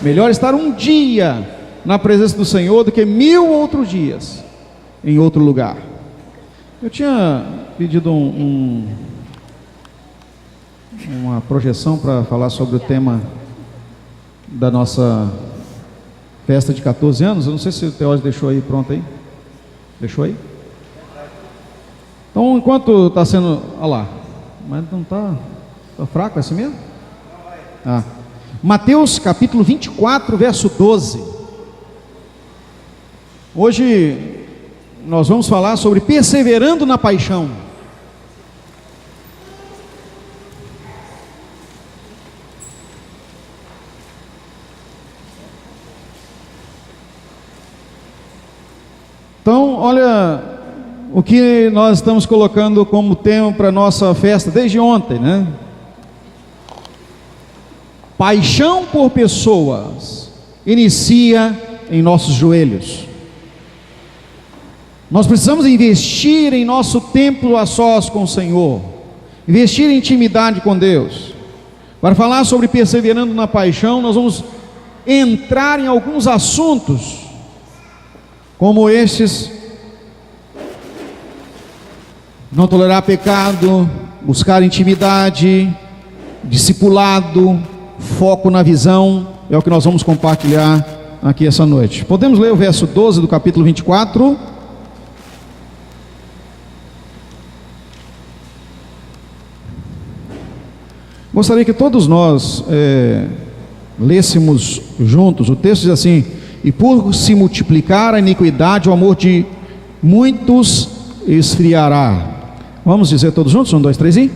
Melhor estar um dia na presença do Senhor do que 1000 outros dias em outro lugar. Eu tinha pedido uma projeção para falar sobre o tema da nossa festa de 14 anos. Eu não sei se o Teódio deixou aí pronto aí. Deixou aí? Então, enquanto está sendo... Olha lá. Mas não está fraco assim mesmo? Mateus capítulo 24, verso 12. Hoje nós vamos falar sobre perseverando na paixão. Então, olha o que nós estamos colocando como tema para a nossa festa desde ontem, né? Paixão por pessoas inicia em nossos joelhos. Nós precisamos investir em nosso tempo a sós com o Senhor, investir em intimidade com Deus. Para falar sobre perseverando na paixão, nós vamos entrar em alguns assuntos como estes: não tolerar pecado, buscar intimidade, discipulado, foco na visão. É o que nós vamos compartilhar aqui essa noite. Podemos ler o verso 12 do capítulo 24? Gostaria que todos nós lêssemos juntos. O texto diz assim: e por se multiplicar a iniquidade, o amor de muitos esfriará. Vamos dizer todos juntos? 1, 2, 3 e...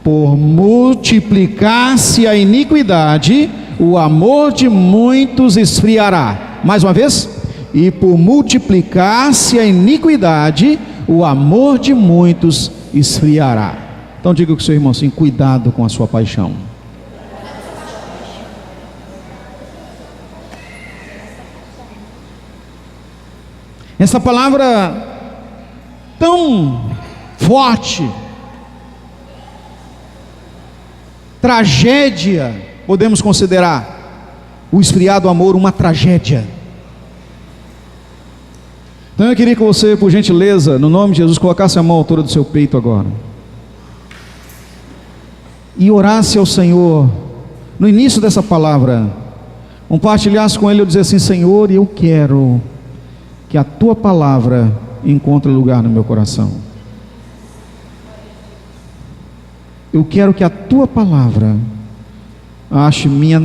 Por multiplicar-se a iniquidade, o amor de muitos esfriará. Mais uma vez. E por multiplicar-se a iniquidade, o amor de muitos esfriará. Então diga com o seu irmão assim: cuidado com a sua paixão. Essa palavra tão forte, tragédia, podemos considerar o esfriar do amor uma tragédia. Então eu queria que você, por gentileza, no nome de Jesus, colocasse a mão à altura do seu peito agora e orasse ao Senhor. No início dessa palavra, compartilhasse com Ele, eu dizer assim: Senhor, eu quero que a Tua palavra encontre lugar no meu coração. Eu quero que a Tua palavra ache minha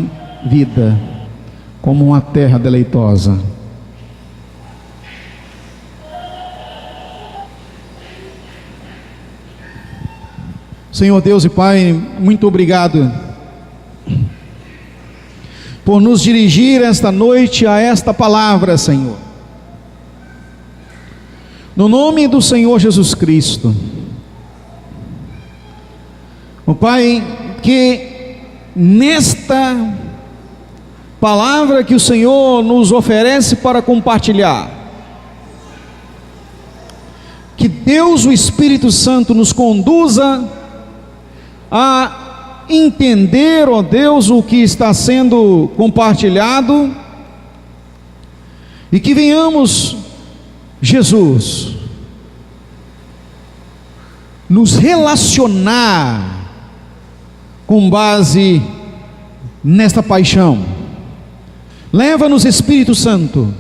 vida como uma terra deleitosa. Senhor Deus e Pai, muito obrigado por nos dirigir esta noite a esta palavra, Senhor. No nome do Senhor Jesus Cristo, ó Pai, que nesta palavra que o Senhor nos oferece para compartilhar, que Deus, o Espírito Santo, nos conduza a entender, ó Deus, o que está sendo compartilhado, e que venhamos, Jesus, nos relacionar com base nesta paixão. Leva-nos, Espírito Santo,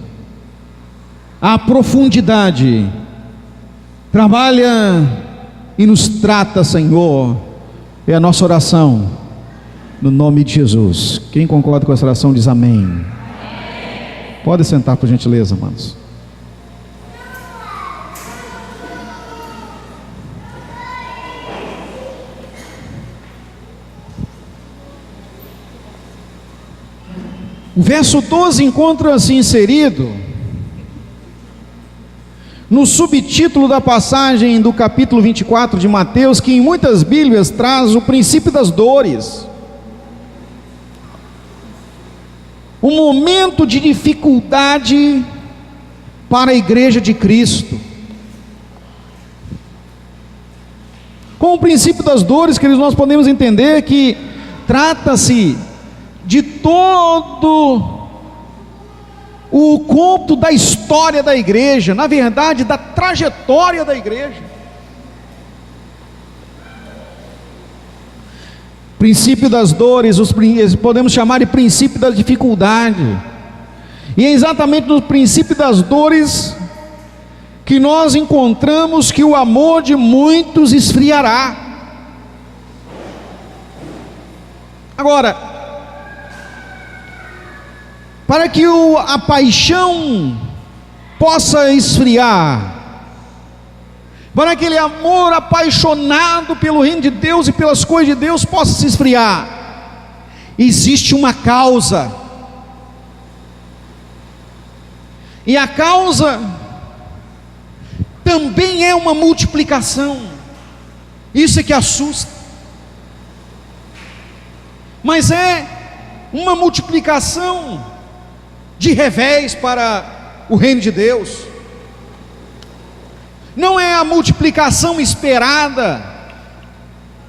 à profundidade. Trabalha e nos trata, Senhor. É a nossa oração, no nome de Jesus. Quem concorda com essa oração diz amém. Amém. Pode sentar, por gentileza, amados. O verso 12 encontra-se inserido no subtítulo da passagem do capítulo 24 de Mateus, que em muitas Bíblias traz o princípio das dores. Um momento de dificuldade para a igreja de Cristo. Com o princípio das dores, queridos, nós podemos entender que trata-se de todo o conto da história da igreja, na verdade, da trajetória da igreja. Princípio das dores, podemos chamar de princípio da dificuldade. E é exatamente no princípio das dores que nós encontramos que o amor de muitos esfriará. Agora, para que a paixão possa esfriar, para que aquele amor apaixonado pelo reino de Deus e pelas coisas de Deus possa se esfriar, existe uma causa, e a causa também é uma multiplicação. Isso é que assusta, mas é uma multiplicação de revés para o reino de Deus. Não é a multiplicação esperada,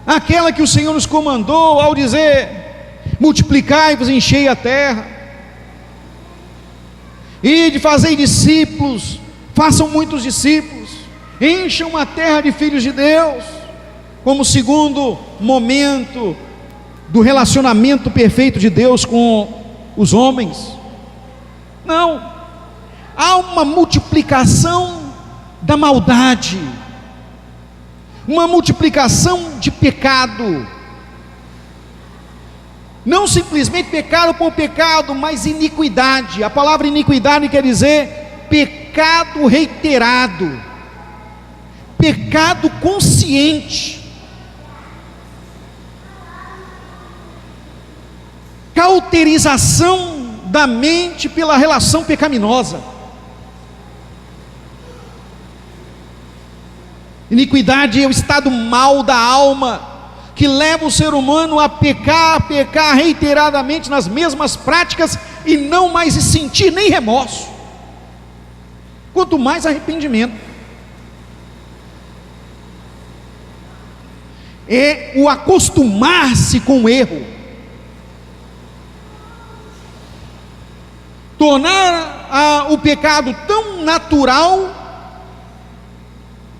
aquela que o Senhor nos comandou ao dizer: multiplicai-vos, enchei a terra, e de fazer discípulos, façam muitos discípulos, encham a terra de filhos de Deus, como segundo momento do relacionamento perfeito de Deus com os homens. Não, há uma multiplicação da maldade, uma multiplicação de pecado, não simplesmente pecado por pecado, mas iniquidade. A palavra iniquidade quer dizer pecado reiterado, pecado consciente, cauterização da mente pela relação pecaminosa. Iniquidade é o estado mau da alma, que leva o ser humano a pecar reiteradamente nas mesmas práticas, e não mais se sentir nem remorso, quanto mais arrependimento. É o acostumar-se com o erro, tornar o pecado tão natural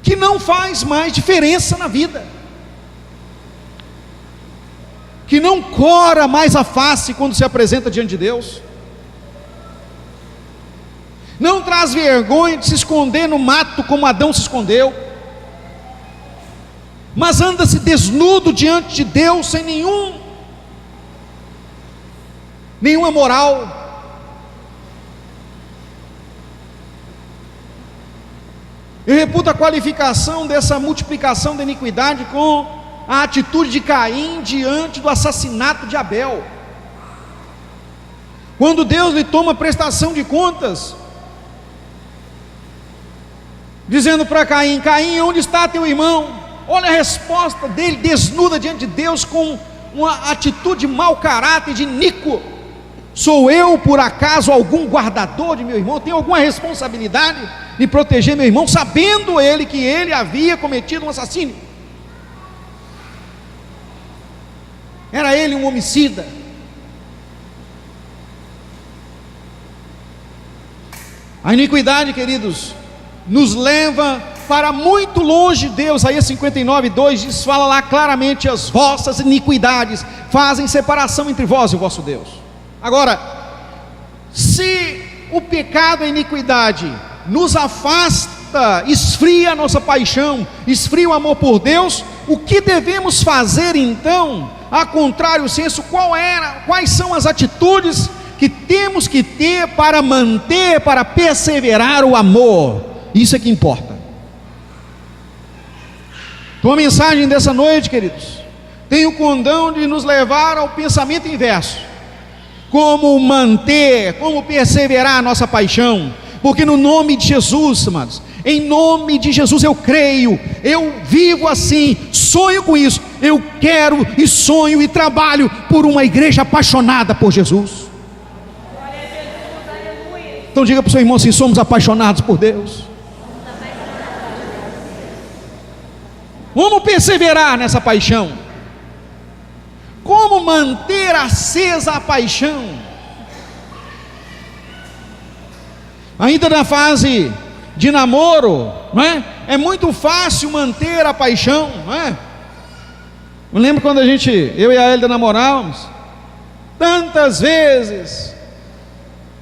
que não faz mais diferença na vida, que não cora mais a face quando se apresenta diante de Deus, não traz vergonha de se esconder no mato como Adão se escondeu, mas anda-se desnudo diante de Deus, sem nenhuma moral. Eu reputo a qualificação dessa multiplicação da iniquidade com a atitude de Caim diante do assassinato de Abel. Quando Deus lhe toma prestação de contas, dizendo para Caim: Caim, onde está teu irmão? Olha a resposta dele, desnuda diante de Deus, com uma atitude de mau caráter, de iníquo: sou eu por acaso algum guardador de meu irmão? Tenho alguma responsabilidade de proteger meu irmão, sabendo ele que ele havia cometido um assassínio? Era ele um homicida. A iniquidade, queridos, nos leva para muito longe de Deus. Isaías 59:2 diz, fala lá claramente: as vossas iniquidades fazem separação entre vós e o vosso Deus. Agora, se o pecado, a iniquidade, nos afasta, esfria a nossa paixão, esfria o amor por Deus, o que devemos fazer então? A contrário senso, quais são as atitudes que temos que ter para manter, para perseverar o amor? Isso é que importa. Então a mensagem dessa noite, queridos, tem o condão de nos levar ao pensamento inverso: como manter, como perseverar a nossa paixão. Porque no nome de Jesus, amados, em nome de Jesus eu creio, eu vivo assim, sonho com isso. Eu quero e sonho e trabalho por uma igreja apaixonada por Jesus. Então diga para o seu irmão assim: somos apaixonados por Deus. Vamos perseverar nessa paixão. Como manter acesa a paixão? Ainda na fase de namoro, não é? É muito fácil manter a paixão, não é? Eu lembro quando eu e a Hélida namorávamos, tantas vezes,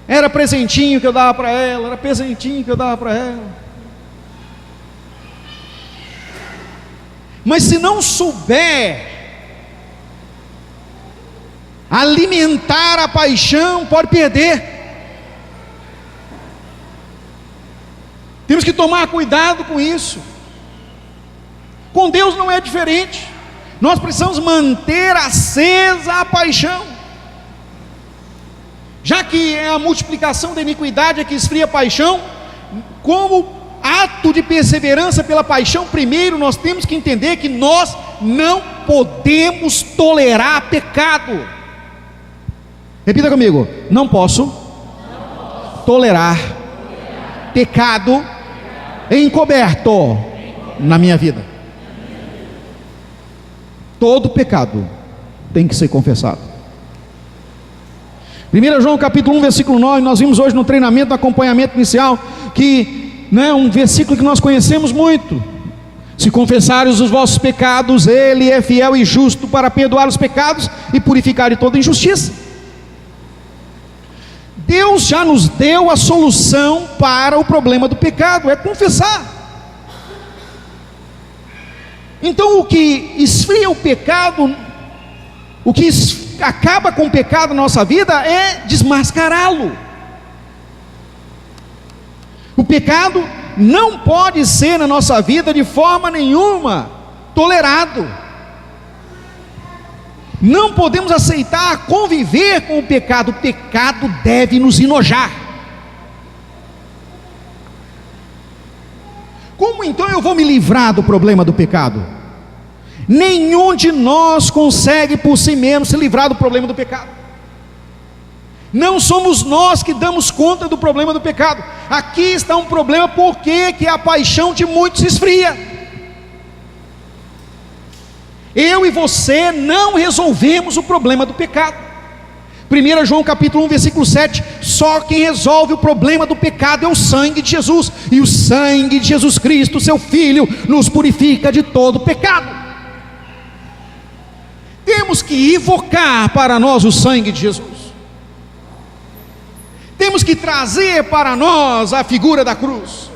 era presentinho que eu dava para ela, era presentinho que eu dava para ela. Mas se não souber alimentar a paixão, pode perder. Temos que tomar cuidado com isso. Com Deus não é diferente. Nós precisamos manter acesa a paixão. Já que é a multiplicação da iniquidade que esfria a paixão, como ato de perseverança pela paixão, primeiro nós temos que entender que nós não podemos tolerar pecado. Repita comigo: não posso tolerar pecado encoberto na minha vida. Todo pecado tem que ser confessado. 1 João capítulo 1 versículo 9, nós vimos hoje no treinamento, no acompanhamento inicial, que é um versículo que nós conhecemos muito: se confessares os vossos pecados, Ele é fiel e justo para perdoar os pecados e purificar de toda injustiça. Deus já nos deu a solução para o problema do pecado, é confessar. Então o que esfria o pecado, o que acaba com o pecado na nossa vida é desmascará-lo. O pecado não pode ser na nossa vida de forma nenhuma tolerado. Não podemos aceitar conviver com o pecado. O pecado deve nos enojar. Como então eu vou me livrar do problema do pecado? Nenhum de nós consegue por si mesmo se livrar do problema do pecado. Não somos nós que damos conta do problema do pecado. Aqui está um problema, porque que a paixão de muitos se esfria. Eu e você não resolvemos o problema do pecado. 1 João capítulo 1 versículo 7, só quem resolve o problema do pecado é o sangue de Jesus, e o sangue de Jesus Cristo, seu Filho, nos purifica de todo pecado. Temos que invocar para nós o sangue de Jesus. Temos que trazer para nós a figura da cruz.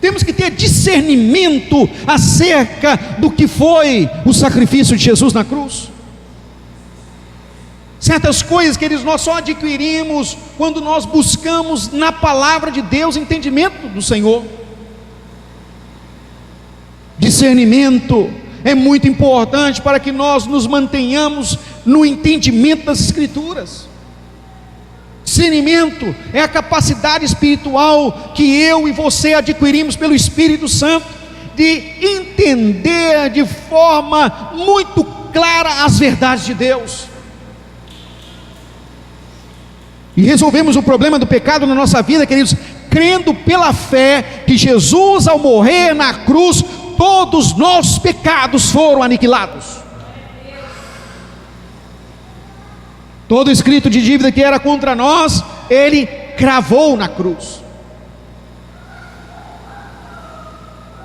Temos que ter discernimento acerca do que foi o sacrifício de Jesus na cruz. Certas coisas, queridos, nós só adquirimos quando nós buscamos na palavra de Deus entendimento do Senhor. Discernimento é muito importante para que nós nos mantenhamos no entendimento das Escrituras. Discernimento é a capacidade espiritual que eu e você adquirimos pelo Espírito Santo, de entender de forma muito clara as verdades de Deus. E resolvemos o problema do pecado na nossa vida, queridos, crendo pela fé que Jesus, ao morrer na cruz, todos os nossos pecados foram aniquilados. Todo escrito de dívida que era contra nós, Ele cravou na cruz.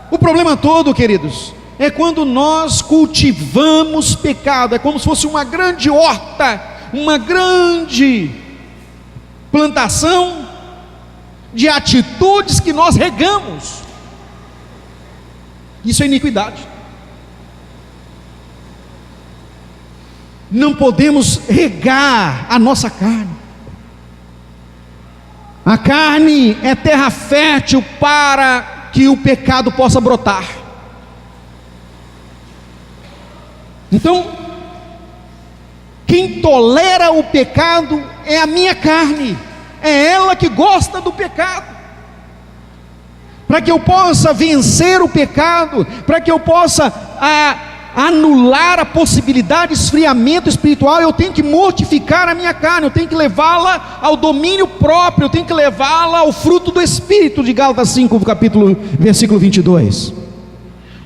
O problema todo, queridos, é quando nós cultivamos pecado. É como se fosse uma grande horta, uma grande plantação de atitudes que nós regamos. Isso é iniquidade. Não podemos regar a nossa carne. A carne é terra fértil para que o pecado possa brotar. Então, quem tolera o pecado é a minha carne, é ela que gosta do pecado. Para que eu possa vencer o pecado, para que eu possa anular a possibilidade de esfriamento espiritual, eu tenho que mortificar a minha carne, eu tenho que levá-la ao domínio próprio, eu tenho que levá-la ao fruto do Espírito, de Gálatas 5, versículo 22.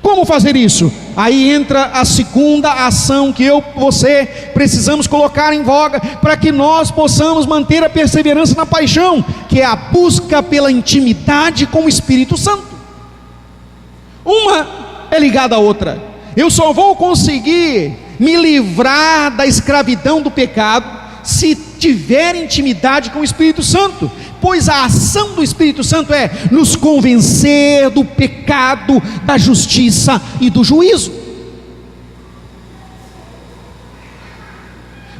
Como fazer isso? Aí entra a segunda ação que você precisamos colocar em voga para que nós possamos manter a perseverança na paixão, que é a busca pela intimidade com o Espírito Santo. Uma é ligada à outra. Eu só vou conseguir me livrar da escravidão do pecado se tiver intimidade com o Espírito Santo, pois a ação do Espírito Santo é nos convencer do pecado, da justiça e do juízo.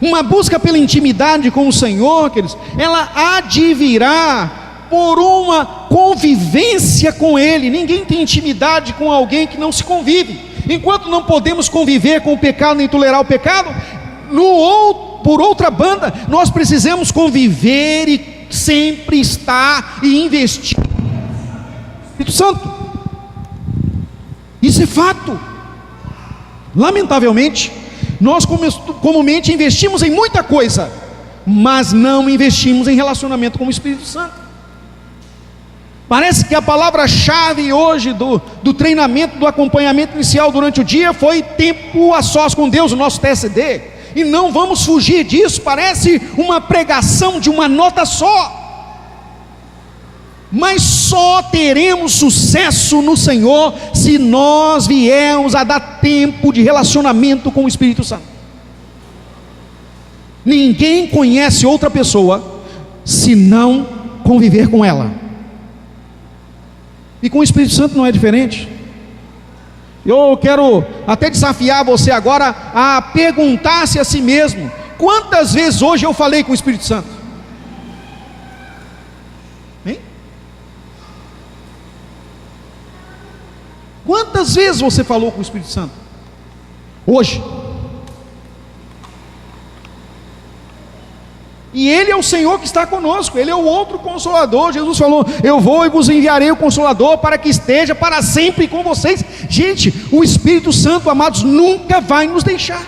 Uma busca pela intimidade com o Senhor, queridos, ela advirá por uma convivência com Ele. Ninguém tem intimidade com alguém que não se convive. Enquanto não podemos conviver com o pecado nem tolerar o pecado, por outra banda, nós precisamos conviver e sempre estar e investir no Espírito Santo. Isso é fato. Lamentavelmente, nós comumente investimos em muita coisa, mas não investimos em relacionamento com o Espírito Santo. Parece que a palavra-chave hoje do treinamento, do acompanhamento inicial durante o dia foi tempo a sós com Deus, o nosso TSD. E não vamos fugir disso. Parece uma pregação de uma nota só, mas só teremos sucesso no Senhor se nós viermos a dar tempo de relacionamento com o Espírito Santo. Ninguém conhece outra pessoa se não conviver com ela. E com o Espírito Santo não é diferente. Eu quero até desafiar você agora a perguntar-se a si mesmo: quantas vezes hoje eu falei com o Espírito Santo? Hein? Quantas vezes você falou com o Espírito Santo hoje? E Ele é o Senhor que está conosco, Ele é o outro Consolador. Jesus falou: eu vou e vos enviarei o Consolador para que esteja para sempre com vocês. Gente, o Espírito Santo, amados, nunca vai nos deixar.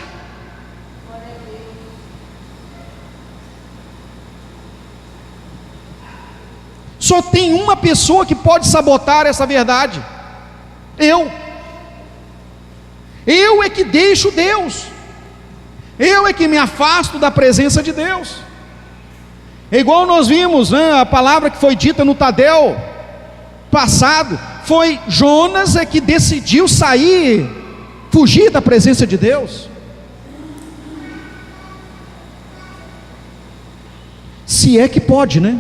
Só tem uma pessoa que pode sabotar essa verdade: eu é que deixo Deus, eu é que me afasto da presença de Deus. É igual nós vimos, né, a palavra que foi dita no Tadel passado, foi Jonas é que decidiu sair, fugir da presença de Deus. Se é que pode, né?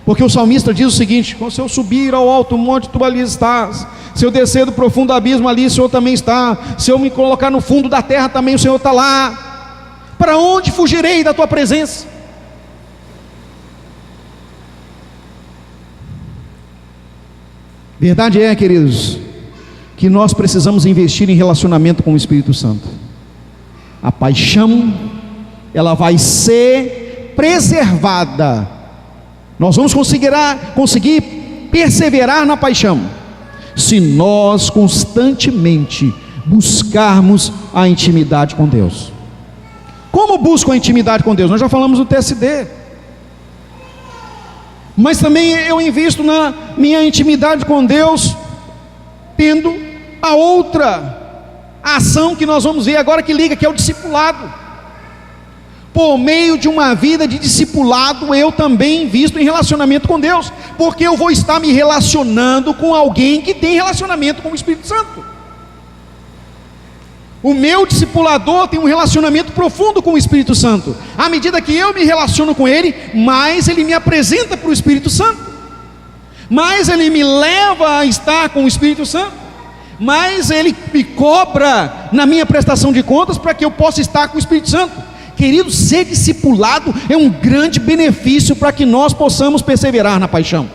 Porque o salmista diz o seguinte: se eu subir ao alto monte, tu ali estás; se eu descer do profundo abismo, ali o Senhor também está; se eu me colocar no fundo da terra, também o Senhor está lá. Para onde fugirei da tua presença? Verdade é, queridos, que nós precisamos investir em relacionamento com o Espírito Santo. A paixão, ela vai ser preservada. Nós vamos conseguir perseverar na paixão se nós constantemente buscarmos a intimidade com Deus. Como busco a intimidade com Deus? Nós já falamos do TSD. Mas também eu invisto na minha intimidade com Deus tendo a outra ação que nós vamos ver agora, que liga, que é o discipulado. Por meio de uma vida de discipulado, eu também invisto em relacionamento com Deus, porque eu vou estar me relacionando com alguém que tem relacionamento com o Espírito Santo. O meu discipulador tem um relacionamento profundo com o Espírito Santo. À medida que eu me relaciono com ele, mais ele me apresenta para o Espírito Santo, mais ele me leva a estar com o Espírito Santo, mais ele me cobra na minha prestação de contas para que eu possa estar com o Espírito Santo. Querido, ser discipulado é um grande benefício para que nós possamos perseverar na paixão.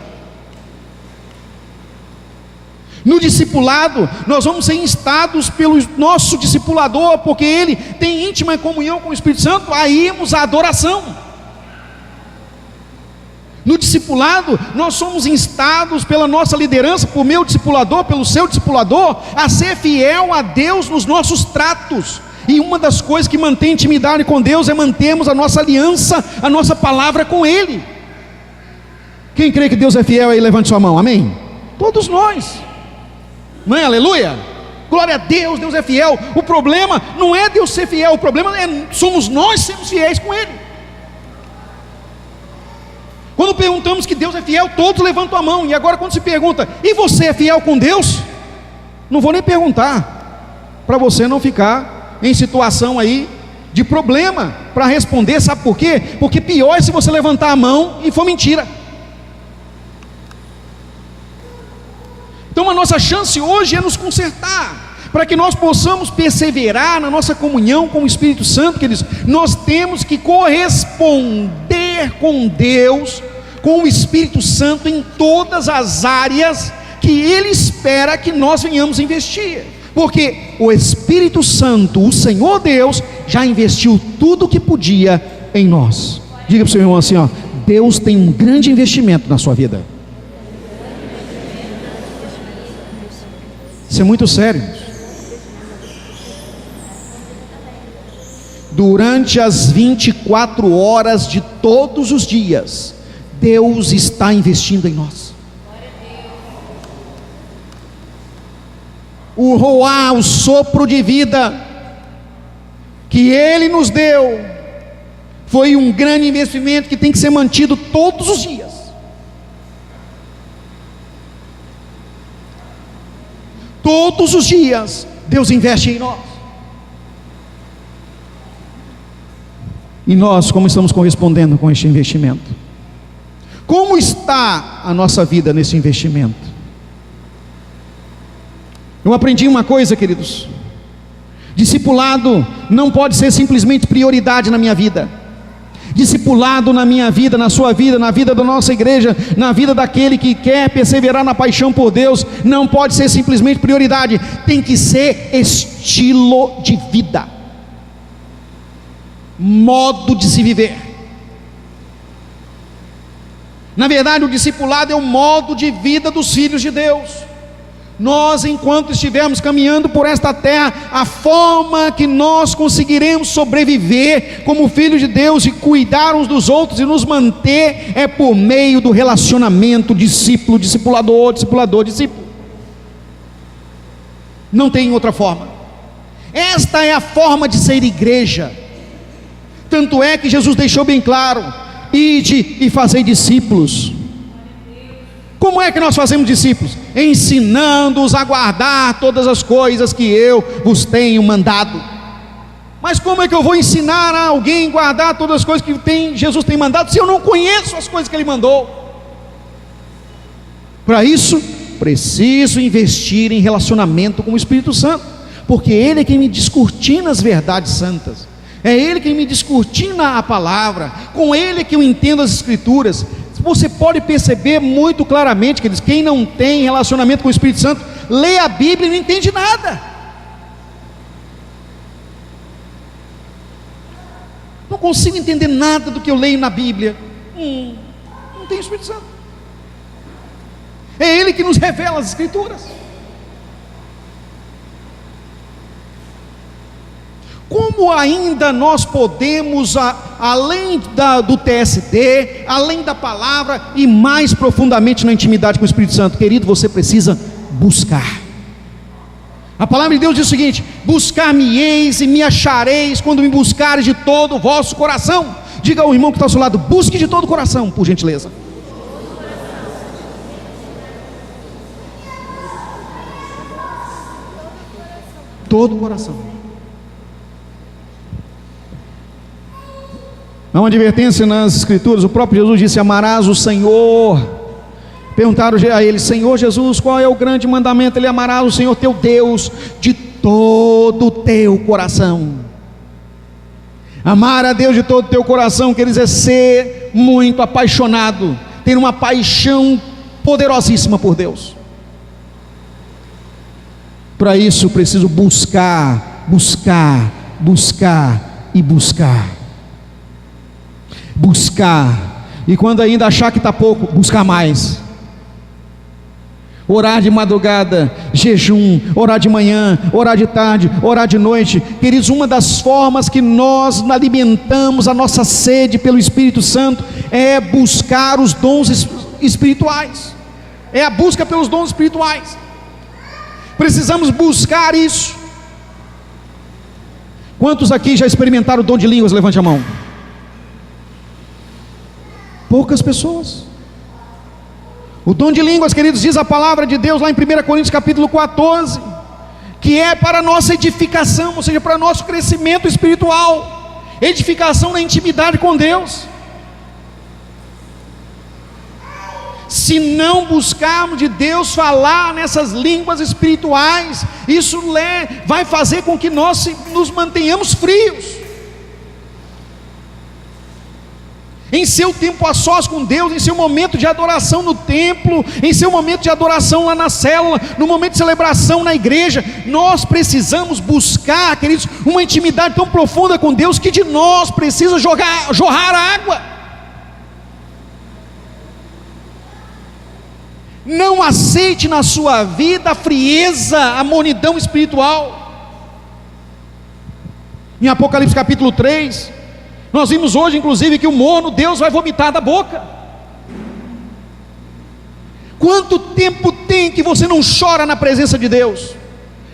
No discipulado, nós vamos ser instados pelo nosso discipulador, porque ele tem íntima comunhão com o Espírito Santo, a irmos à adoração. No discipulado, nós somos instados pela nossa liderança, por meu discipulador, pelo seu discipulador, a ser fiel a Deus nos nossos tratos. E uma das coisas que mantém intimidade com Deus é mantermos a nossa aliança, a nossa palavra com Ele. Quem crê que Deus é fiel aí, levante sua mão, amém? Todos nós. Amém, aleluia. Glória a Deus, Deus é fiel. O problema não é Deus ser fiel, o problema somos nós sermos fiéis com Ele. Quando perguntamos que Deus é fiel, todos levantam a mão. E agora quando se pergunta, e você é fiel com Deus? Não vou nem perguntar, para você não ficar em situação aí de problema para responder. Sabe por quê? Porque pior é se você levantar a mão e for mentira. Então a nossa chance hoje é nos consertar, para que nós possamos perseverar na nossa comunhão com o Espírito Santo, queridos. Nós temos que corresponder com Deus, com o Espírito Santo, em todas as áreas que Ele espera que nós venhamos investir, porque o Espírito Santo, o Senhor Deus, já investiu tudo o que podia em nós. Diga para o seu irmão assim, ó: Deus tem um grande investimento na sua vida. Isso é muito sério. Durante as 24 horas de todos os dias, Deus está investindo em nós. O roá, o sopro de vida que Ele nos deu, foi um grande investimento que tem que ser mantido todos os dias. Todos os dias Deus investe em nós. E nós, como estamos correspondendo com este investimento? Como está a nossa vida nesse investimento? Eu aprendi uma coisa, queridos: discipulado não pode ser simplesmente prioridade na minha vida. Discipulado na minha vida, na sua vida, na vida da nossa igreja, na vida daquele que quer perseverar na paixão por Deus, não pode ser simplesmente prioridade, tem que ser estilo de vida, modo de se viver. Na verdade, o discipulado é o modo de vida dos filhos de Deus. Nós, enquanto estivermos caminhando por esta terra, a forma que nós conseguiremos sobreviver como filhos de Deus e cuidar uns dos outros e nos manter é por meio do relacionamento discípulo, discipulador, discipulador, discípulo. Não tem outra forma. Esta é a forma de ser igreja. Tanto é que Jesus deixou bem claro: ide e fazei discípulos. Como é que nós fazemos discípulos? Ensinando-os a guardar todas as coisas que eu vos tenho mandado. Mas como é que eu vou ensinar a alguém a guardar todas as coisas que Jesus tem mandado, se eu não conheço as coisas que Ele mandou? Para isso, preciso investir em relacionamento com o Espírito Santo, porque Ele é quem me descortina as verdades santas, é Ele quem me descortina a palavra, com Ele é que eu entendo as Escrituras. Você pode perceber muito claramente, queridos, quem não tem relacionamento com o Espírito Santo, lê a Bíblia e não entende nada. Não consigo entender nada do que eu leio na Bíblia. Não tem o Espírito Santo. É Ele que nos revela as Escrituras. Como ainda nós podemos, além do TSD, além da palavra, e mais profundamente na intimidade com o Espírito Santo? Querido, você precisa buscar. A palavra de Deus diz o seguinte: buscar-me-eis e me achareis, quando me buscares de todo o vosso coração. Diga ao irmão que está ao seu lado: busque de todo o coração, por gentileza. Todo o coração. Há uma advertência nas Escrituras. O próprio Jesus disse: amarás o Senhor. Perguntaram a Ele: Senhor Jesus, qual é o grande mandamento? Ele: amarás o Senhor teu Deus de todo o teu coração. Amar a Deus de todo o teu coração, quer dizer, ser muito apaixonado, ter uma paixão poderosíssima por Deus. Para isso preciso buscar, buscar, buscar e buscar. Buscar, e quando ainda achar que está pouco, buscar mais. Orar de madrugada, jejum, orar de manhã, orar de tarde, orar de noite. Queridos, uma das formas que nós alimentamos a nossa sede pelo Espírito Santo é buscar os dons espirituais, é a busca pelos dons espirituais. Precisamos buscar isso. Quantos aqui já experimentaram o dom de línguas? Levante a mão. Poucas pessoas. O dom de línguas, queridos, diz a palavra de Deus lá em 1 Coríntios capítulo 14, que é para a nossa edificação, ou seja, para o nosso crescimento espiritual, edificação na intimidade com Deus. Se não buscarmos de Deus falar nessas línguas espirituais, isso vai fazer com que nós nos mantenhamos frios. Em seu tempo a sós com Deus, em seu momento de adoração no templo, em seu momento de adoração lá na célula, no momento de celebração na igreja, nós precisamos buscar, queridos, uma intimidade tão profunda com Deus, que de nós precisa jorrar água. Não aceite na sua vida a frieza, a mornidão espiritual. Em Apocalipse capítulo 3, nós vimos hoje inclusive que o morno Deus vai vomitar da boca. Quanto tempo tem que você não chora na presença de Deus?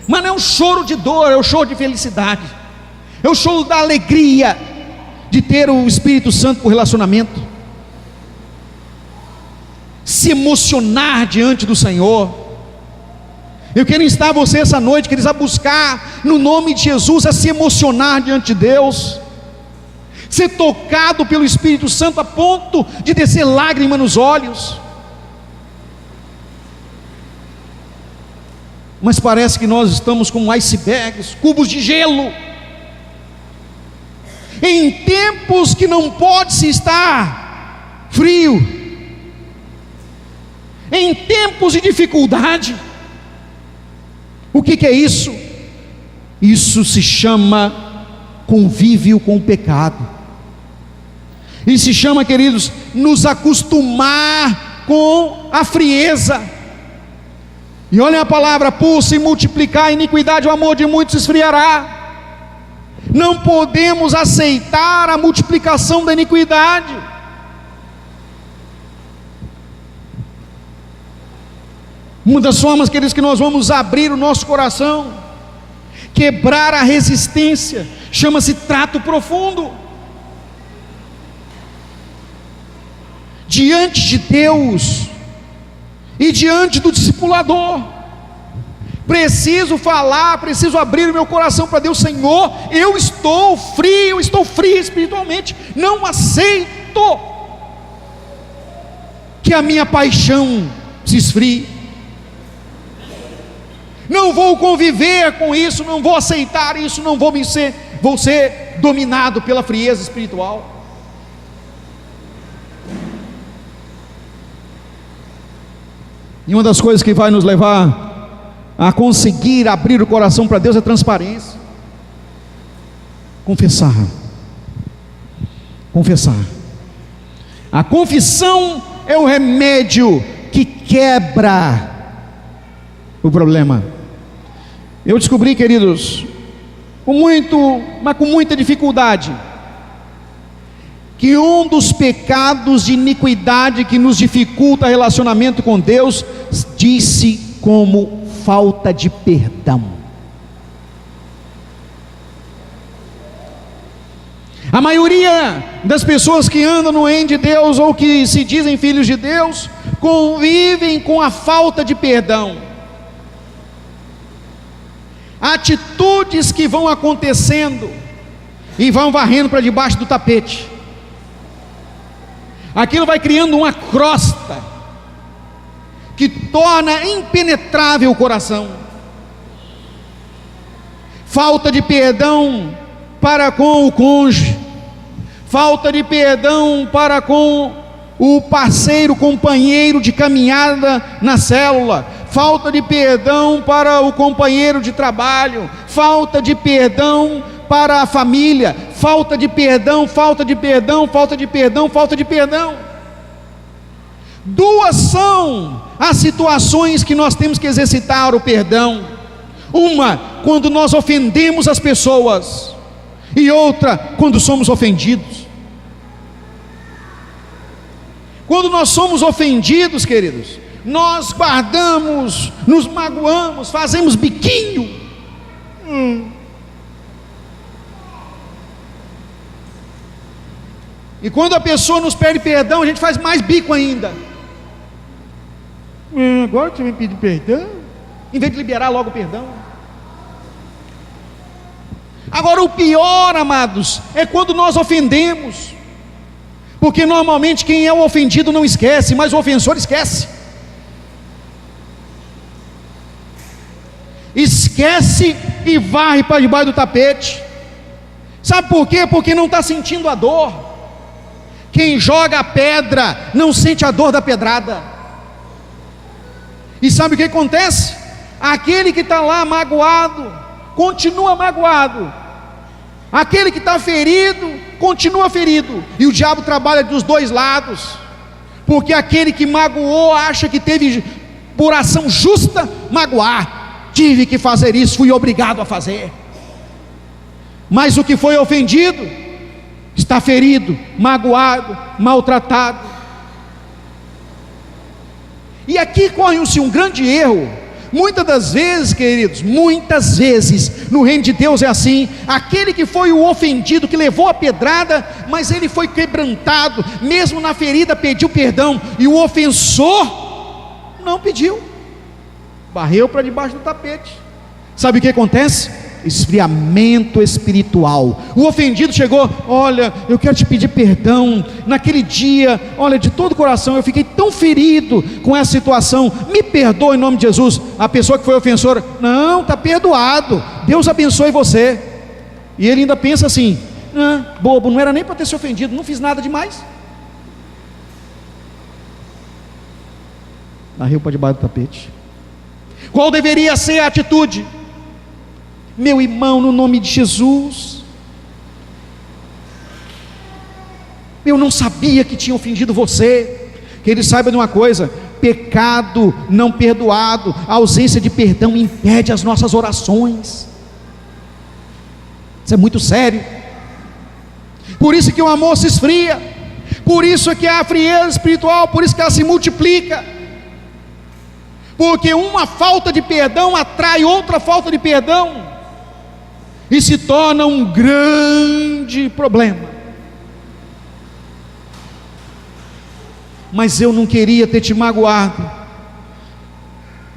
Mas não é um choro de dor, é um choro de felicidade, é o choro da alegria de ter o Espírito Santo por relacionamento, se emocionar diante do Senhor. Eu quero instar você essa noite, queridos, a buscar no nome de Jesus, a se emocionar diante de Deus, ser tocado pelo Espírito Santo a ponto de descer lágrima nos olhos. Mas parece que nós estamos como icebergs, cubos de gelo, em tempos que não pode se estar frio, em tempos de dificuldade. O que é isso? Isso se chama convívio com o pecado. E se chama, queridos, nos acostumar com a frieza. E olhem a palavra: por se multiplicar a iniquidade, o amor de muitos se esfriará. Não podemos aceitar a multiplicação da iniquidade. Uma das formas, queridos, que nós vamos abrir o nosso coração, quebrar a resistência, chama-se trato profundo. Diante de Deus e diante do discipulador, preciso falar, preciso abrir o meu coração para Deus. Senhor, eu estou frio espiritualmente, não aceito que a minha paixão se esfrie, não vou conviver com isso, não vou aceitar isso, não vou vou ser dominado pela frieza espiritual. E uma das coisas que vai nos levar a conseguir abrir o coração para Deus é transparência. Confessar. A confissão é o remédio que quebra o problema. Eu descobri, queridos, com muita dificuldade, que um dos pecados de iniquidade que nos dificulta o relacionamento com Deus diz-se como falta de perdão. A maioria das pessoas que andam no reino de Deus, ou que se dizem filhos de Deus, convivem com a falta de perdão. Atitudes que vão acontecendo e vão varrendo para debaixo do tapete. Aquilo vai criando uma crosta que torna impenetrável o coração. Falta de perdão para com o cônjuge, falta de perdão para com o parceiro, companheiro de caminhada na célula, falta de perdão para o companheiro de trabalho, falta de perdão para a família, falta de perdão. Duas são as situações que nós temos que exercitar o perdão: uma, quando nós ofendemos as pessoas, e outra, quando somos ofendidos. Quando nós somos ofendidos, queridos, nós guardamos, nos magoamos, fazemos biquinho. E quando a pessoa nos pede perdão, a gente faz mais bico ainda. Agora que você vem pedir perdão, em vez de liberar logo o perdão. Agora o pior, amados, é quando nós ofendemos, porque normalmente quem é o ofendido não esquece, mas o ofensor esquece. Esquece e varre para debaixo do tapete. Sabe por quê? Porque não está sentindo a dor. Quem joga a pedra não sente a dor da pedrada. E sabe o que acontece? Aquele que está lá magoado, continua magoado. Aquele que está ferido, continua ferido. E o diabo trabalha dos dois lados. Porque aquele que magoou acha que teve por ação justa magoar. Tive que fazer isso, fui obrigado a fazer. Mas o que foi ofendido está ferido, magoado, maltratado. E aqui corre-se um grande erro. Muitas das vezes, queridos, muitas vezes no reino de Deus é assim: aquele que foi o ofendido, que levou a pedrada, mas ele foi quebrantado, mesmo na ferida pediu perdão, e o ofensor não pediu, varreu para debaixo do tapete. Sabe o que acontece? Esfriamento espiritual. O ofendido chegou: olha, eu quero te pedir perdão, naquele dia, olha, de todo o coração eu fiquei tão ferido com essa situação, me perdoa em nome de Jesus. A pessoa que foi ofensora: não, está perdoado, Deus abençoe você. E ele ainda pensa assim: bobo, não era nem para ter se ofendido, não fiz nada demais. Varreu para debaixo do tapete. Qual deveria ser a atitude? Meu irmão, no nome de Jesus, eu não sabia que tinha ofendido você. Que ele saiba de uma coisa: pecado não perdoado, a ausência de perdão impede as nossas orações. Isso é muito sério. Por isso que o amor se esfria, por isso que há a frieza espiritual, por isso que ela se multiplica. Porque uma falta de perdão atrai outra falta de perdão, e se torna um grande problema. Mas eu não queria ter te magoado.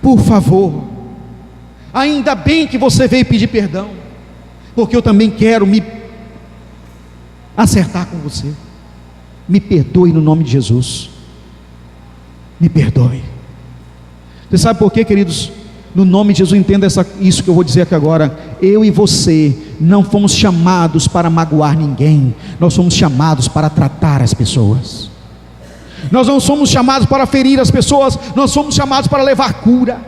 Por favor, ainda bem que você veio pedir perdão, porque eu também quero me acertar com você. Me perdoe no nome de Jesus. Me perdoe. Você sabe por quê, queridos? No nome de Jesus, entenda isso que eu vou dizer aqui agora. Eu e você não fomos chamados para magoar ninguém. Nós somos chamados para tratar as pessoas. Nós não somos chamados para ferir as pessoas. Nós somos chamados para levar cura.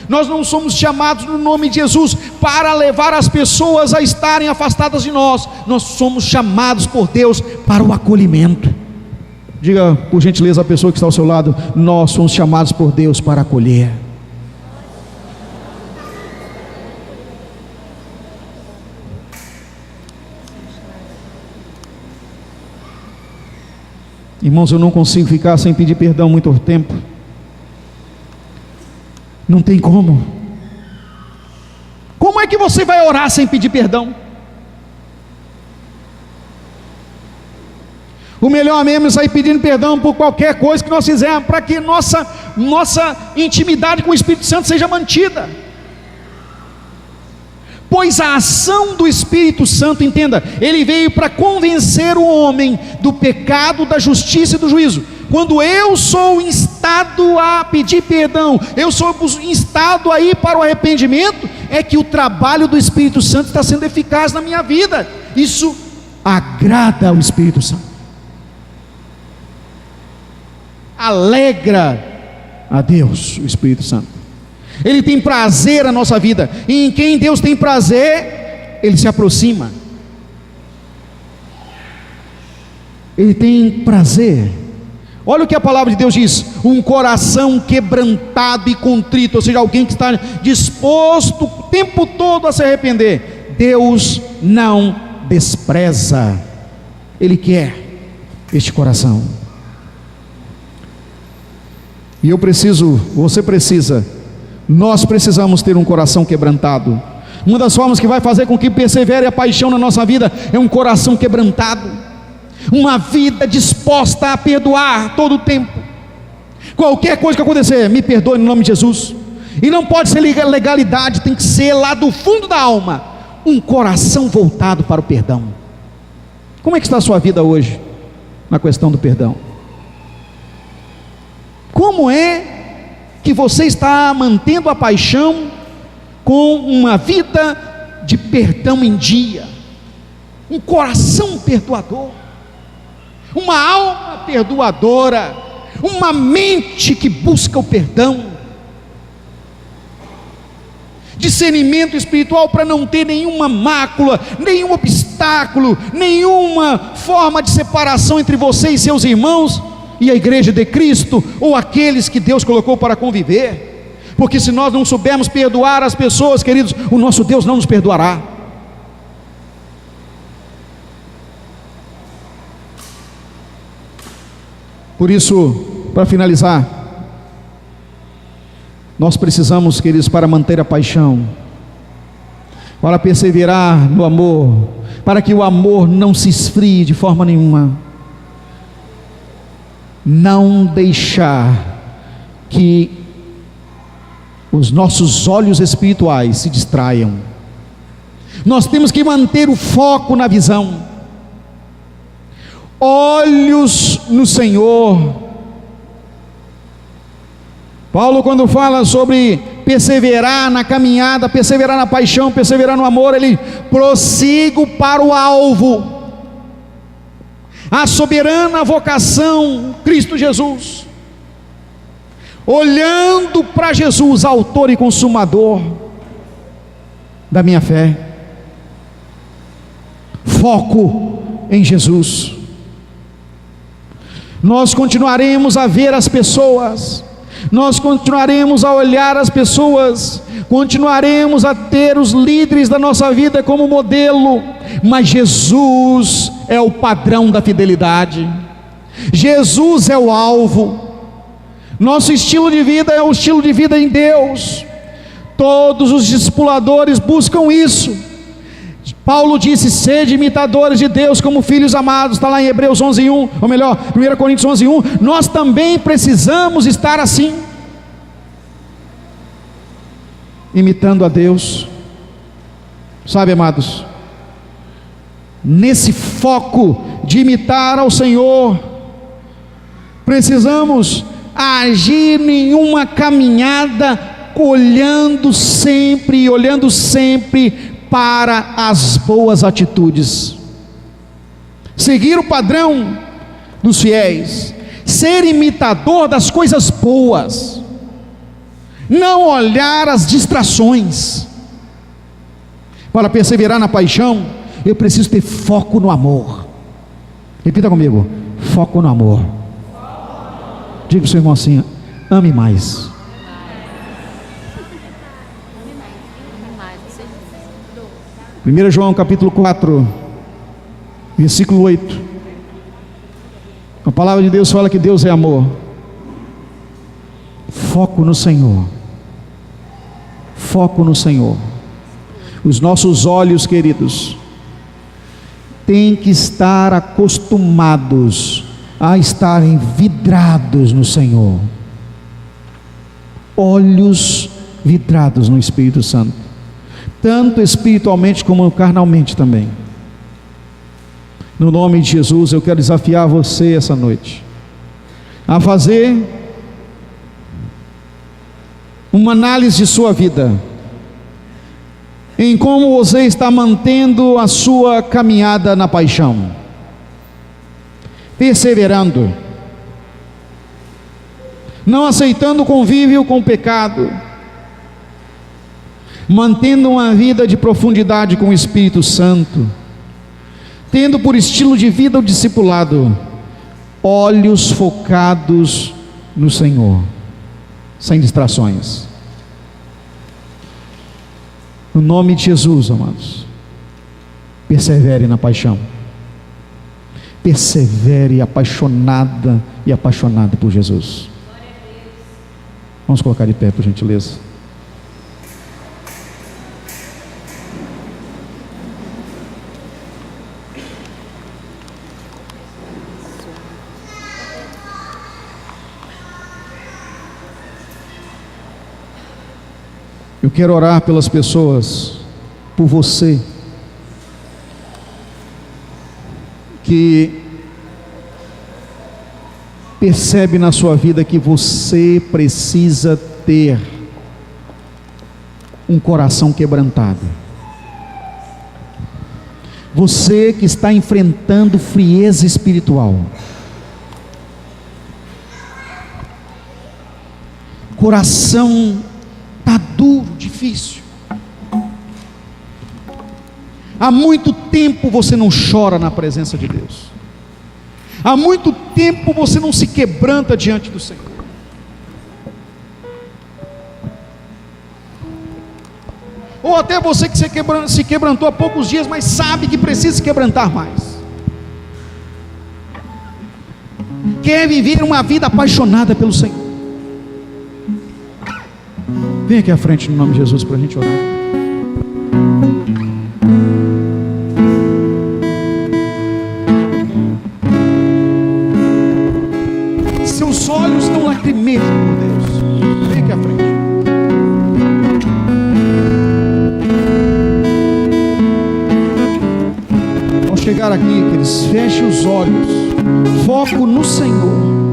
Nós não somos chamados no nome de Jesus para levar as pessoas a estarem afastadas de nós. Nós somos chamados por Deus para o acolhimento. Diga por gentileza a pessoa que está ao seu lado: nós somos chamados por Deus para acolher. Irmãos, eu não consigo ficar sem pedir perdão muito tempo. Não tem como. Como é que você vai orar sem pedir perdão? O melhor mesmo é sair pedindo perdão por qualquer coisa que nós fizermos, para que nossa intimidade com o Espírito Santo seja mantida. Pois a ação do Espírito Santo, entenda, ele veio para convencer o homem do pecado, da justiça e do juízo. Quando eu sou instado a pedir perdão, eu sou instado a ir para o arrependimento, é que o trabalho do Espírito Santo está sendo eficaz na minha vida. Isso agrada ao Espírito Santo, alegra a Deus, o Espírito Santo. Ele tem prazer na nossa vida, e em quem Deus tem prazer, Ele se aproxima. Ele tem prazer. Olha o que a palavra de Deus diz: um coração quebrantado e contrito, ou seja, alguém que está disposto o tempo todo a se arrepender, Deus não despreza. Ele quer este coração. E eu preciso, você precisa, nós precisamos ter um coração quebrantado. Uma das formas que vai fazer com que persevere a paixão na nossa vida é um coração quebrantado, uma vida disposta a perdoar todo o tempo. Qualquer coisa que acontecer, me perdoe no nome de Jesus. E não pode ser legalidade, tem que ser lá do fundo da alma, um coração voltado para o perdão. Como é que está a sua vida hoje na questão do perdão? Como é que você está mantendo a paixão com uma vida de perdão em dia, um coração perdoador, uma alma perdoadora, uma mente que busca o perdão, discernimento espiritual para não ter nenhuma mácula, nenhum obstáculo, nenhuma forma de separação entre você e seus irmãos e a igreja de Cristo, ou aqueles que Deus colocou para conviver. Porque se nós não soubermos perdoar as pessoas, queridos, o nosso Deus não nos perdoará. Por isso, para finalizar, nós precisamos, queridos, para manter a paixão, para perseverar no amor, para que o amor não se esfrie de forma nenhuma, não deixar que os nossos olhos espirituais se distraiam. Nós temos que manter o foco na visão, olhos no Senhor. Paulo, quando fala sobre perseverar na caminhada, perseverar na paixão, perseverar no amor, ele prossigo para o alvo, a soberana vocação, Cristo Jesus, olhando para Jesus, autor e consumador da minha fé, foco em Jesus. Nós continuaremos a ver as pessoas, nós continuaremos a olhar as pessoas, continuaremos a ter os líderes da nossa vida como modelo, mas Jesus é o padrão da fidelidade, Jesus é o alvo. Nosso estilo de vida é o estilo de vida em Deus. Todos os discipuladores buscam isso. Paulo disse: sede imitadores de Deus como filhos amados, está lá em Hebreus 11:1, ou melhor, 1 Coríntios 11:1. Nós também precisamos estar assim, imitando a Deus. Sabe, amados, nesse foco de imitar ao Senhor, precisamos agir em uma caminhada olhando sempre para as boas atitudes, seguir o padrão dos fiéis, ser imitador das coisas boas, não olhar as distrações. Para perseverar na paixão, eu preciso ter foco no amor. Repita comigo: foco no amor. Diga para o seu irmão assim: ame mais. 1 João capítulo 4, versículo 8. A palavra de Deus fala que Deus é amor. Foco no Senhor. Foco no Senhor. Os nossos olhos, queridos, têm que estar acostumados a estarem vidrados no Senhor. Olhos vidrados no Espírito Santo, tanto espiritualmente como carnalmente também. No nome de Jesus, eu quero desafiar você essa noite a fazer uma análise de sua vida, em como você está mantendo a sua caminhada na paixão, perseverando, não aceitando o convívio com o pecado, mantendo uma vida de profundidade com o Espírito Santo, tendo por estilo de vida o discipulado, olhos focados no Senhor, sem distrações. No nome de Jesus, amados, persevere na paixão, persevere apaixonada e apaixonado por Jesus. Vamos colocar de pé, por gentileza. Eu quero orar pelas pessoas, por você, que percebe na sua vida que você precisa ter um coração quebrantado. Você que está enfrentando frieza espiritual, coração está duro, difícil. Há muito tempo você não chora na presença de Deus. Há muito tempo você não se quebranta diante do Senhor. Ou até você que se quebrantou há poucos dias, mas sabe que precisa se quebrantar mais. Quer viver uma vida apaixonada pelo Senhor. Vem aqui à frente no nome de Jesus para a gente orar. Seus olhos não lacrimejam por Deus. Vem aqui à frente. Ao chegar aqui, queridos, feche os olhos. Foco no Senhor.